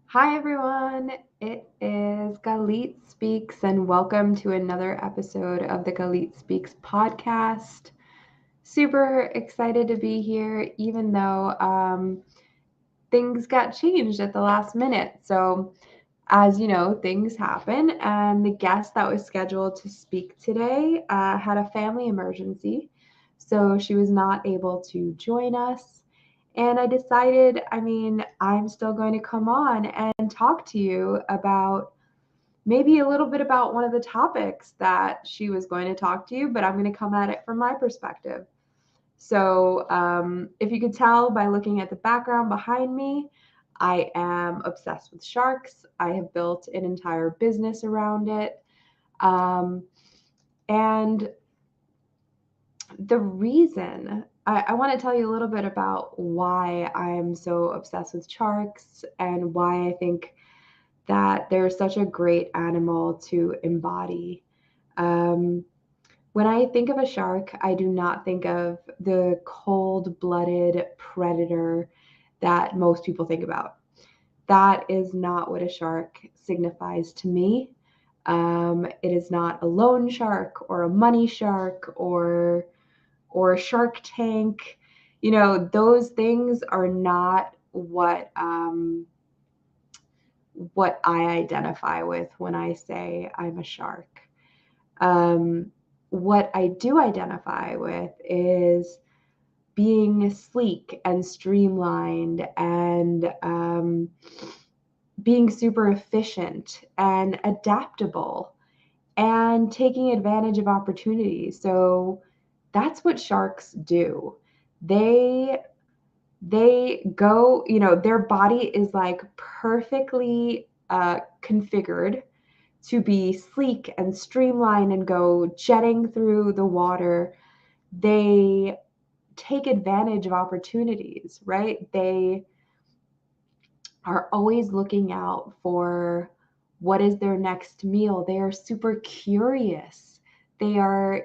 Hi everyone, it is Galit Speaks, and welcome to another episode of the Galit Speaks podcast. Super excited to be here, even though things got changed at the last minute. So, as you know, things happen, and the guest that was scheduled to speak today had a family emergency, so she was not able to join us. And I decided, I'm still going to come on and talk to you about maybe a little bit about one of the topics that she was going to talk to you, but I'm going to come at it from my perspective. So, if you could tell by looking at the background behind me, I am obsessed with sharks. I have built an entire business around it. And the reason I want to tell you a little bit about why I'm so obsessed with sharks and why I think that they're such a great animal to embody. Um, when I think of a shark, I do not think of the cold-blooded predator that most people think about. That is not what a shark signifies to me. It is not a loan shark or a money shark or Shark Tank. You know, those things are not what I identify with when I say I'm a shark. What I do identify with is being sleek and streamlined and being super efficient and adaptable and taking advantage of opportunities. So that's what sharks do. They go, their body is like perfectly configured to be sleek and streamlined and go jetting through the water. They take advantage of opportunities, right? They are always looking out for what is their next meal. They are super curious. They are,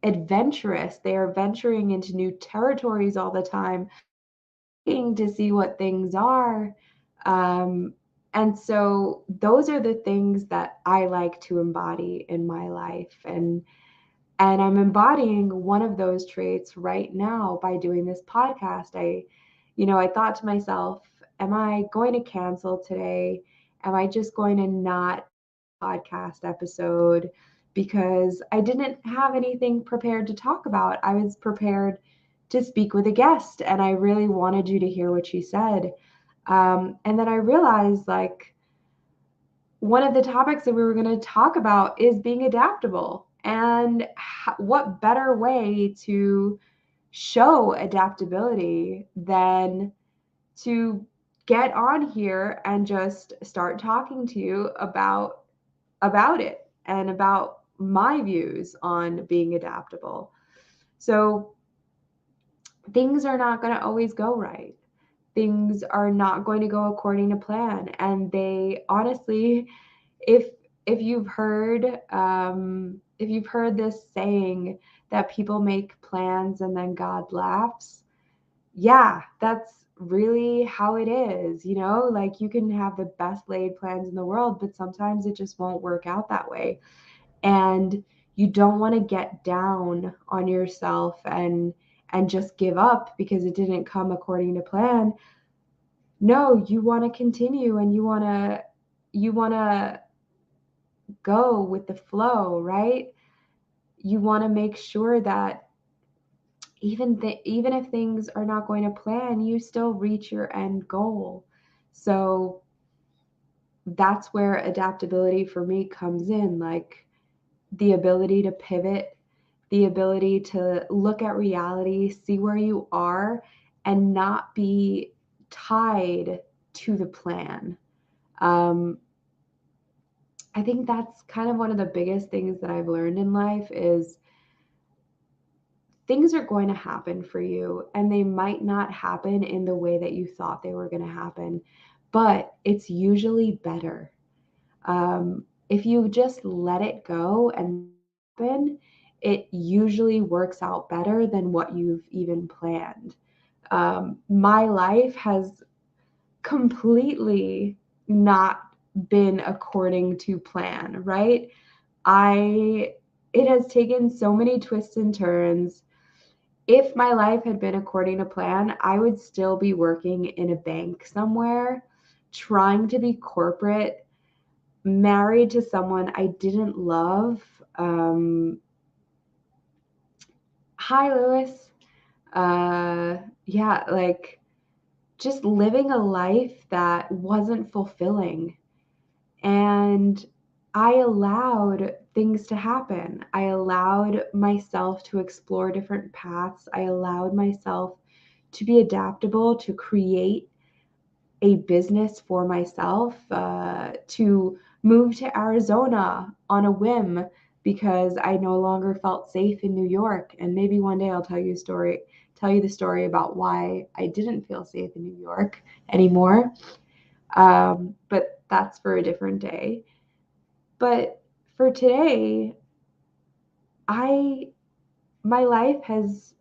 adventurous. They are venturing into new territories all the time, looking to see what things are. Um, and so those are the things that I like to embody in my life. And I'm embodying one of those traits right now by doing this podcast. I thought to myself, am I going to cancel today? Am I just going to not podcast episode because I didn't have anything prepared to talk about? I was prepared to speak with a guest and I really wanted you to hear what she said. And then I realized like one of the topics that we were going to talk about is being adaptable. And what better way to show adaptability than to get on here and just start talking to you about it and about my views on being adaptable. So things are not going to always go right. Things are not going to go according to plan, and they honestly, if if you've heard this saying that people make plans and then God laughs, yeah, that's really how it is. Like you can have the best laid plans in the world, but sometimes it just won't work out that way. And you don't want to get down on yourself and just give up because it didn't come according to plan. No, you want to continue and you want to go with the flow, right? You want to make sure that even if things are not going to plan, you still reach your end goal. So that's where adaptability for me comes in, like the ability to pivot, the ability to look at reality, see where you are, and not be tied to the plan. Um, I think that's kind of one of the biggest things that I've learned in life is things are going to happen for you and they might not happen in the way that you thought they were going to happen, but it's usually better. If you just let it go and happen, it usually works out better than what you've even planned. My life has completely not been according to plan, right? I it has taken so many twists and turns. If my life had been according to plan, I would still be working in a bank somewhere, trying to be corporate, married to someone I didn't love. Um, Hi, Lewis. Yeah, like just living a life that wasn't fulfilling. And I allowed things to happen. I allowed myself to explore different paths. I allowed myself to be adaptable, to create a business for myself, to move to Arizona on a whim because I no longer felt safe in New York. And maybe one day I'll tell you the story about why I didn't feel safe in New York anymore. But that's for a different day. But for today, I my life has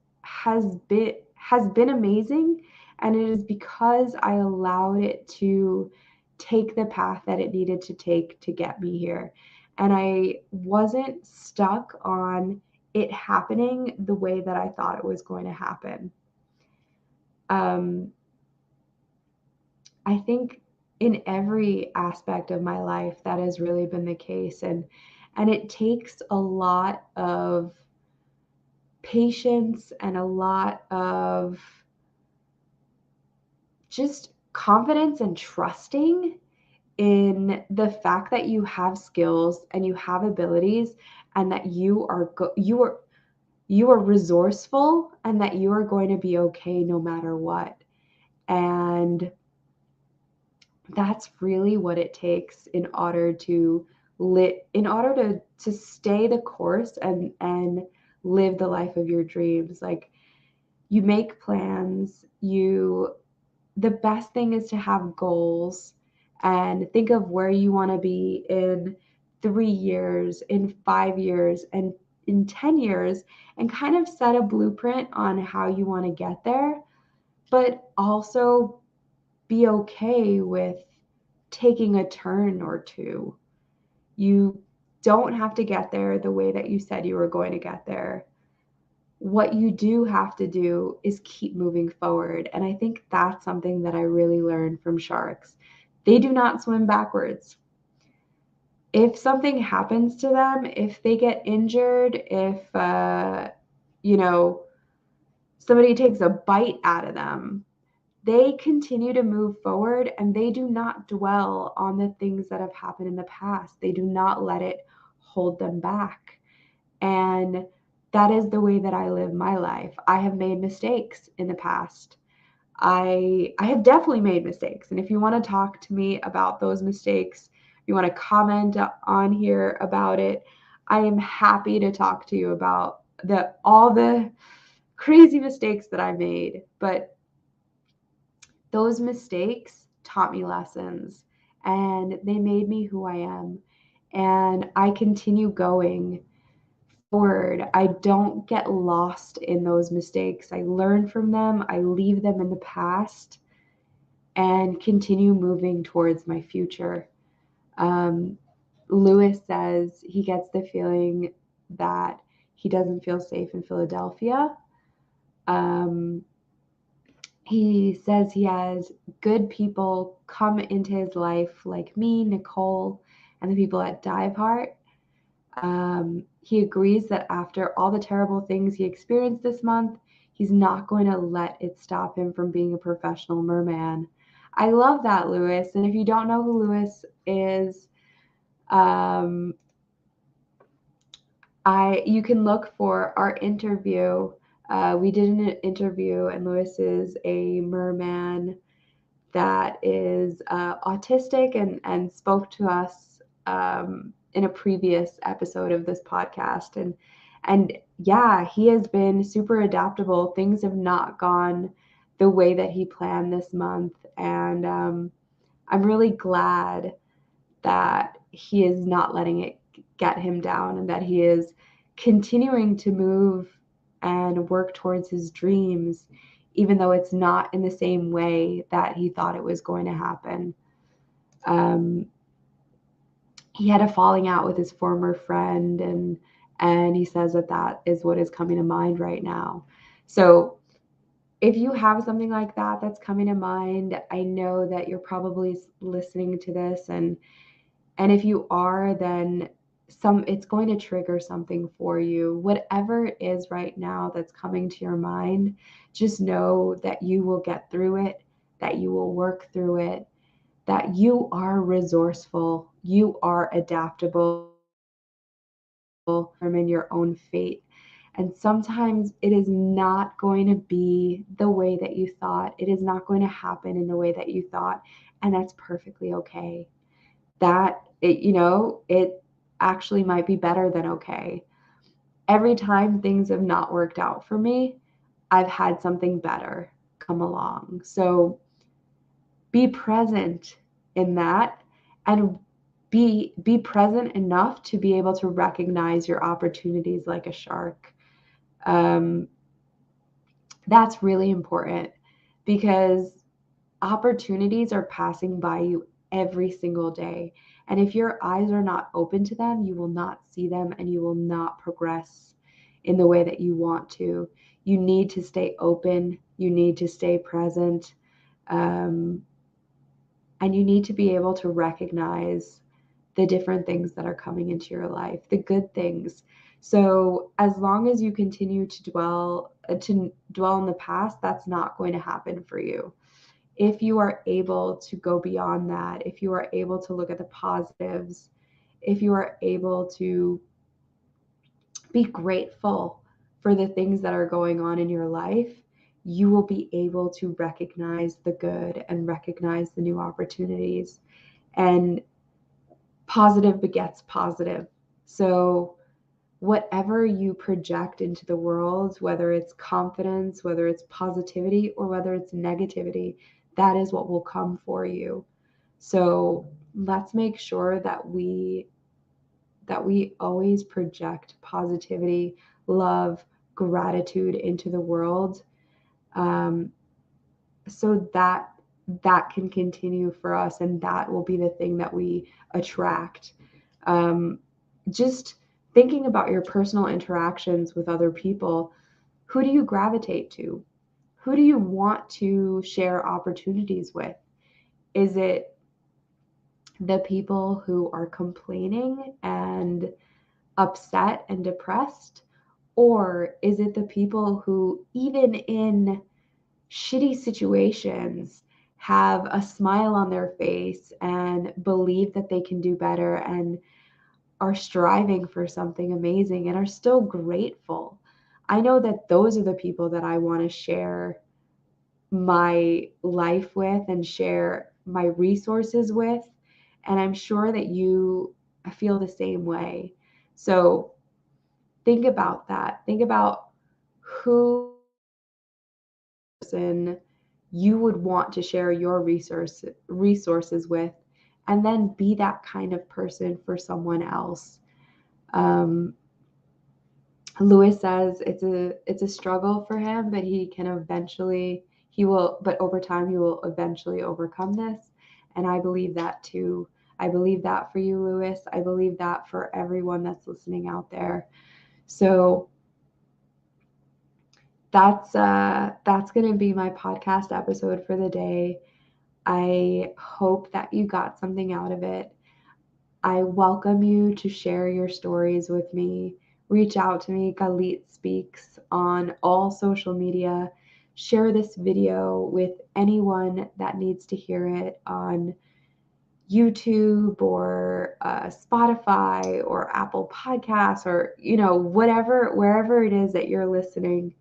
been amazing, and it is because I allowed it to take the path that it needed to take to get me here. And I wasn't stuck on it happening the way that I thought it was going to happen. Um, I think in every aspect of my life that has really been the case, and it takes a lot of patience and a lot of just confidence and trusting in the fact that you have skills and you have abilities and that you are resourceful and that you are going to be okay no matter what. And that's really what it takes in order to stay the course and live the life of your dreams. Like, you make plans, the best thing is to have goals and think of where you want to be in 3 years, in 5 years, and in 10 years, and kind of set a blueprint on how you want to get there, but also be okay with taking a turn or two. You don't have to get there the way that you said you were going to get there. What you do have to do is keep moving forward. And I think that's something that I really learned from sharks. They do not swim backwards. If something happens to them, if they get injured, if, you know, somebody takes a bite out of them, they continue to move forward and they do not dwell on the things that have happened in the past. They do not let it hold them back. And that is the way that I live my life. I have made mistakes in the past. I have definitely made mistakes. And if you want to talk to me about those mistakes, you want to comment on here about it, I am happy to talk to you about all the crazy mistakes that I made. But those mistakes taught me lessons and they made me who I am. And I continue going forward. I don't get lost in those mistakes. I learn from them, I leave them in the past, and continue moving towards my future. Um, Lewis says he gets the feeling that he doesn't feel safe in Philadelphia. Um, he says he has good people come into his life like me, Nicole, and the people at Dive Heart. He agrees that after all the terrible things he experienced this month, he's not going to let it stop him from being a professional merman. I love that, Lewis. And if you don't know who Lewis is, um, you can look for our interview. We did an interview, and Lewis is a merman that is autistic and spoke to us in a previous episode of this podcast. And yeah, he has been super adaptable. Things have not gone the way that he planned this month. And I'm really glad that he is not letting it get him down and that he is continuing to move and work towards his dreams, even though it's not in the same way that he thought it was going to happen. Um, he had a falling out with his former friend, and he says that that is what is coming to mind right now. So if you have something like that that's coming to mind, I know that you're probably listening to this, and if you are, then it's going to trigger something for you. Whatever it is right now that's coming to your mind, just know that you will get through it, that you will work through it, that you are resourceful, you are adaptable, determine your own fate. And sometimes it is not going to be the way that you thought. It is not going to happen in the way that you thought, and that's perfectly okay. It actually might be better than okay. Every time things have not worked out for me, I've had something better come along. So be present in that, and be present enough to be able to recognize your opportunities like a shark. Um, that's really important because opportunities are passing by you every single day. And if your eyes are not open to them, you will not see them and you will not progress in the way that you want to. You need to stay open, you need to stay present, um, and you need to be able to recognize the different things that are coming into your life, the good things. So as long as you continue to dwell in the past, that's not going to happen for you. If you are able to go beyond that, if you are able to look at the positives, if you are able to be grateful for the things that are going on in your life, you will be able to recognize the good and recognize the new opportunities. And positive begets positive. So whatever you project into the world, whether it's confidence, whether it's positivity, or whether it's negativity, that is what will come for you. So let's make sure that we always project positivity, love, gratitude into the world, um, so that can continue for us, and that will be the thing that we attract. Um, just thinking about your personal interactions with other people, who do you gravitate to? Who do you want to share opportunities with? Is it the people who are complaining and upset and depressed? Or is it the people who, even in shitty situations, have a smile on their face and believe that they can do better and are striving for something amazing and are still grateful? I know that those are the people that I want to share my life with and share my resources with. And I'm sure that you feel the same way. So think about that. Think about who person you would want to share your resources with, and then be that kind of person for someone else. Um, Lewis says it's a struggle for him, but but over time he will eventually overcome this. And I believe that too. I believe that for you, Lewis. I believe that for everyone that's listening out there. So that's going to be my podcast episode for the day. I hope that you got something out of it. I welcome you to share your stories with me. Reach out to me, Galit Speaks, on all social media. Share this video with anyone that needs to hear it on YouTube or Spotify or Apple Podcasts, or wherever it is that you're listening.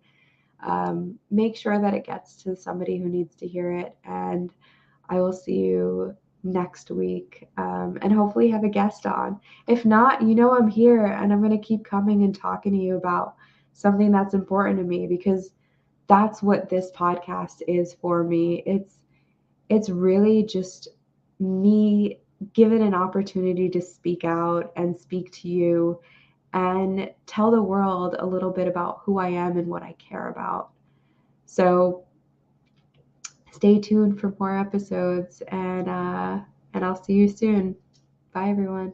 Make sure that it gets to somebody who needs to hear it. And I will see you next week, and hopefully have a guest on. If not, I'm here and I'm going to keep coming and talking to you about something that's important to me, because that's what this podcast is for me. It's really just me given an opportunity to speak out and speak to you and tell the world a little bit about who I am and what I care about. So stay tuned for more episodes, and I'll see you soon. Bye, everyone.